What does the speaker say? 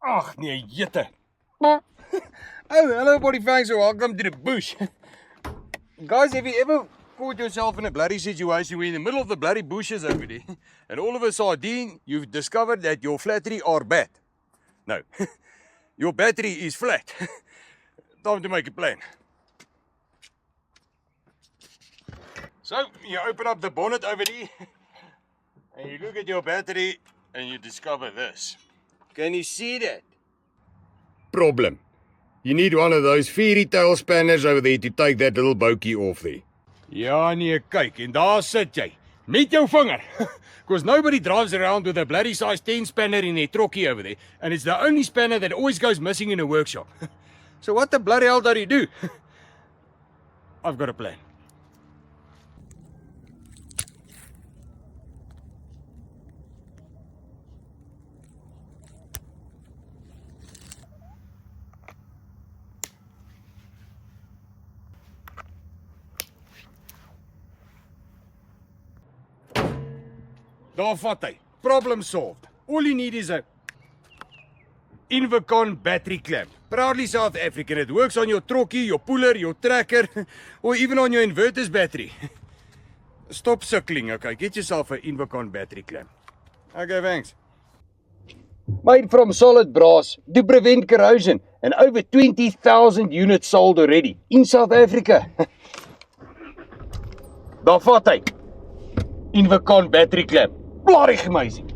Ag nee, jette. Oh, hello buddy, thanks, so welcome to the bush. Guys, have you ever caught yourself in a bloody situation where you're in the middle of the bloody bushes over there, and all of a sudden you've discovered that your battery are bad? No, your battery is flat. Time to make a plan. So, you open up the bonnet over there, and you look at your battery, and you discover this. Can you see that? Problem. You need one of those fairy tale spanners over there to take that little boutjie off there. Ja nee, kyk, en daar sit jy, met jou vinger. Because nobody drives around with a bloody size 10 spanner in their trokkie over there, and it's the only spanner that always goes missing in a workshop. So what the bloody hell do you do? I've got a plan. Daar vat hy. Problem solved. All you need is a Invicon battery clamp. Proudly South African. It works on your trokkie, your puller, your tracker, or even on your inverter's battery. Stop suckling, okay? Get yourself an Invicon battery clamp. Okay, thanks. Made from solid brass to prevent corrosion, and over 20,000 units sold already in South Africa. Daar vat hy. Invicon battery clamp. Bloody amazing.